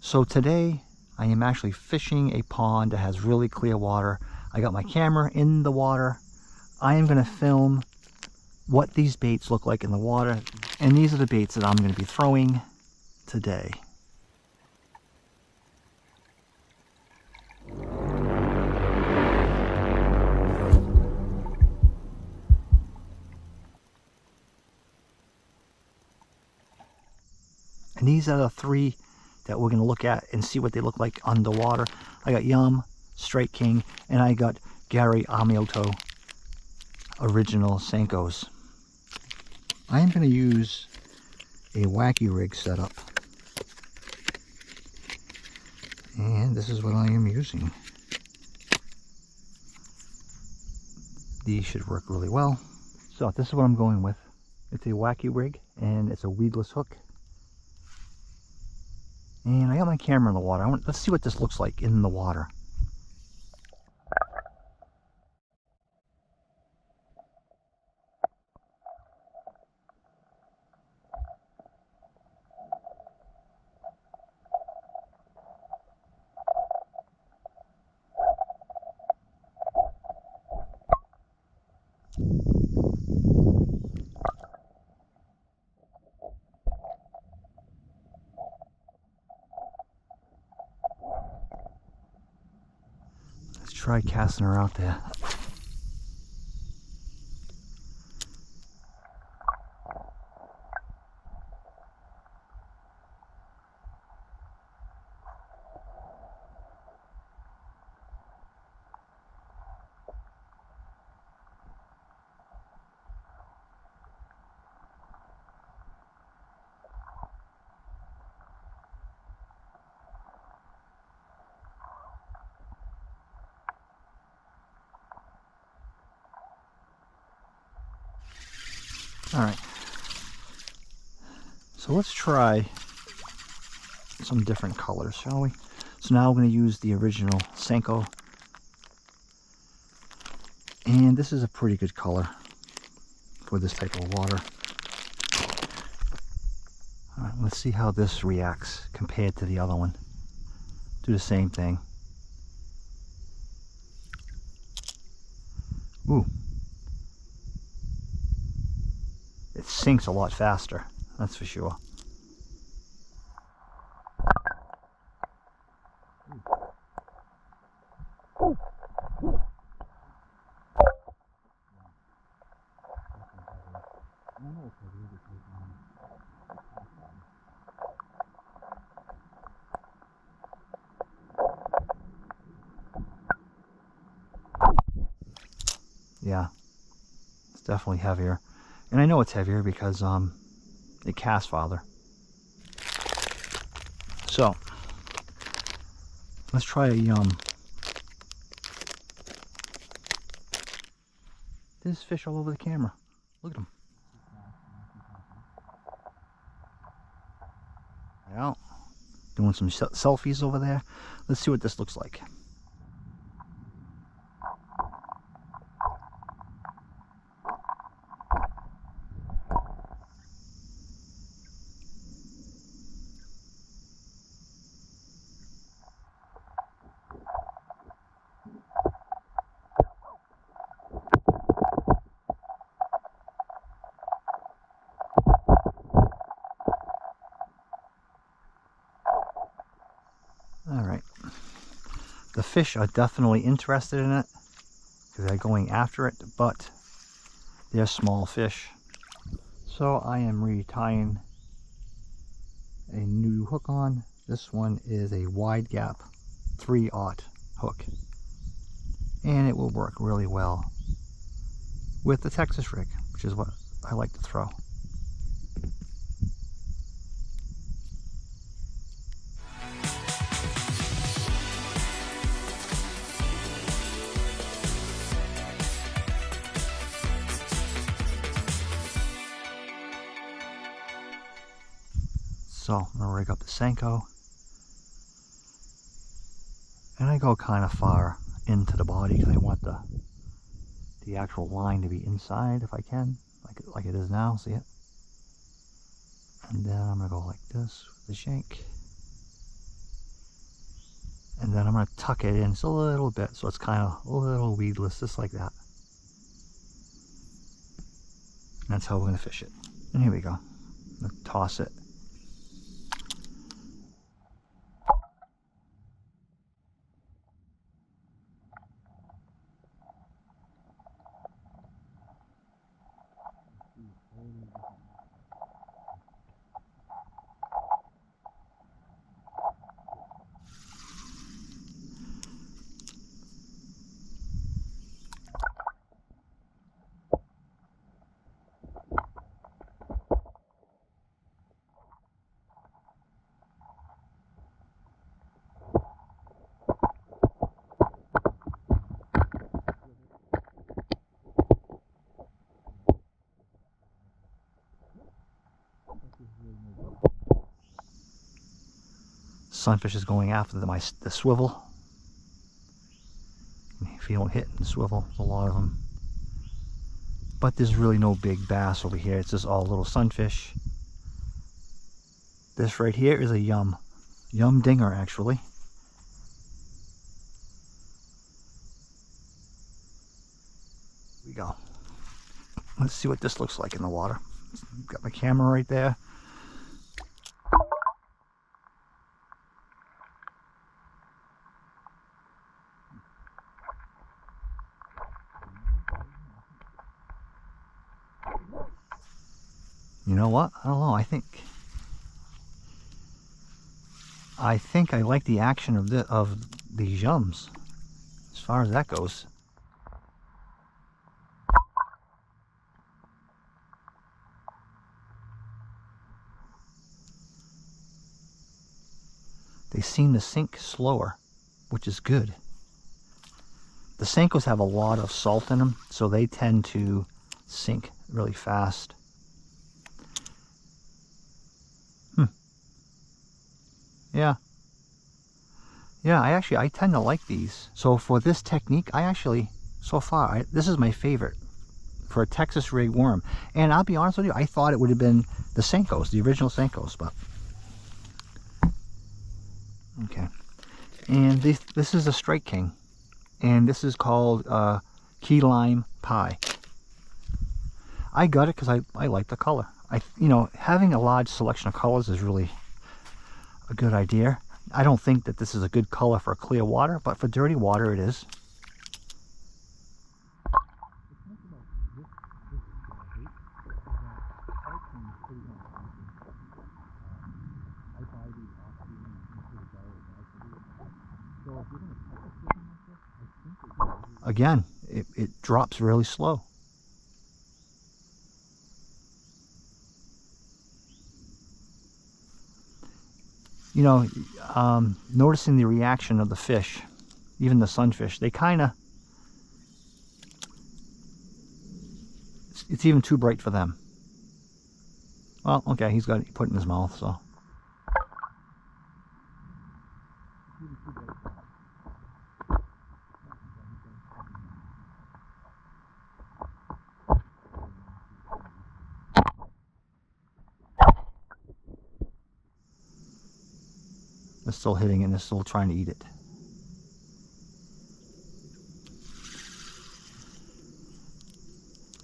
So today I am actually fishing a pond that has really clear water. I got my camera in the water. I am going to film what these baits look like in the water, and these are the baits that I'm going to be throwing today. And these are the three that we're going to look at and see what they look like underwater. I got Yum, Strike King, and I got Gary Amamoto original Senkos. I am going to use a wacky rig setup. And this is what I am using. These should work really well. So this is what I'm going with. It's a wacky rig and it's a weedless hook. And I got my camera in the water. Let's see what this looks like in the water. Let's try casting her out there. Alright, so let's try some different colors, shall we? So now we're going to use the original Senko. And this is a pretty good color for this type of water. Alright, let's see how this reacts compared to the other one. Do the same thing. Ooh. It sinks a lot faster, that's for sure. Yeah, it's definitely heavier. And I know it's heavier because it casts farther. So, let's try a Yum. There's fish all over the camera. Look at them. Well, doing some selfies over there. Let's see what this looks like. Alright. The fish are definitely interested in it because they're going after it, but they're small fish. So I am retying a new hook on. This one is a wide gap 3/0 hook. And it will work really well with the Texas rig, which is what I like to throw. So I'm gonna rig up the Senko, and I go kind of far into the body because I want the actual line to be inside if I can, like it is now. See it? And then I'm gonna go like this with the shank. then I'm going to tuck it in just a little bit so it's kind of a little weedless, just like that. And that's how we're going to fish it. And here we go. I'm going to toss it. Sunfish is going after the swivel. If you don't hit the swivel, there's a lot of them. But there's really no big bass over here. It's just all little sunfish. This right here is a yum dinger, actually. Here we go. Let's see what this looks like in the water. Got my camera right there. You know what? I don't know. I think I like the action of these yums, as far as that goes. They seem to sink slower, which is good. The Senkos have a lot of salt in them, so they tend to sink really fast. Yeah, I tend to like these. So for this technique, so far, this is my favorite for a Texas rig worm. And I'll be honest with you, I thought it would have been the Senkos, the original Senkos, but okay. And this is a Strike King, and this is called Key Lime Pie. I got it because I like the color. Having a large selection of colors is really a good idea. I don't think that this is a good color for clear water, but for dirty water it is. Again, it drops really slow. Noticing the reaction of the fish, even the sunfish, they kind of, it's even too bright for them. Well, okay, he's got it put in his mouth, so. It's still hitting it and it's still trying to eat it.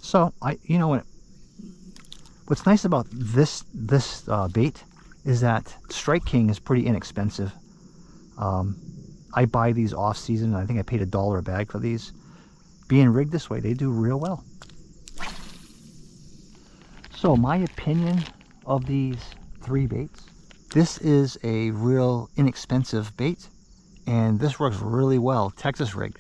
So what's nice about this bait is that Strike King is pretty inexpensive. I buy these off season. I think I paid $1 a bag for these. Being rigged this way, they do real well. So my opinion of these 3 baits. This is a real inexpensive bait, and this works really well, Texas rigged.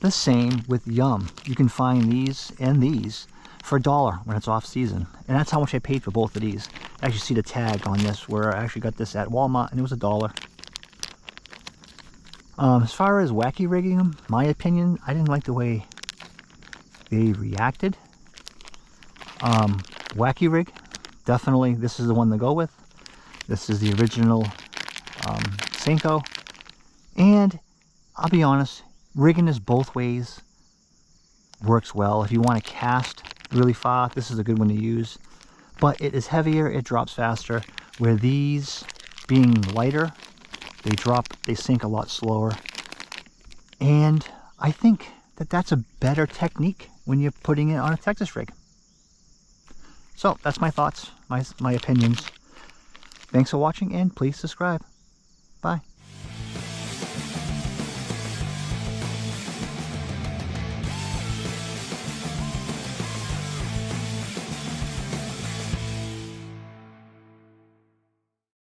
The same with Yum. You can find these and these for $1 when it's off season, and that's how much I paid for both of these. I actually see the tag on this where I actually got this at Walmart, and it was $1. As far as wacky rigging them, my opinion, I didn't like the way they reacted. Wacky rig, definitely this is the one to go with. This is the original Senko, and I'll be honest, rigging this both ways works well. If you want to cast really far, this is a good one to use, but it is heavier, it drops faster, where these being lighter, they sink a lot slower. And I think that that's a better technique when you're putting it on a Texas rig. So that's my thoughts, my opinions. Thanks for watching, and please subscribe. Bye.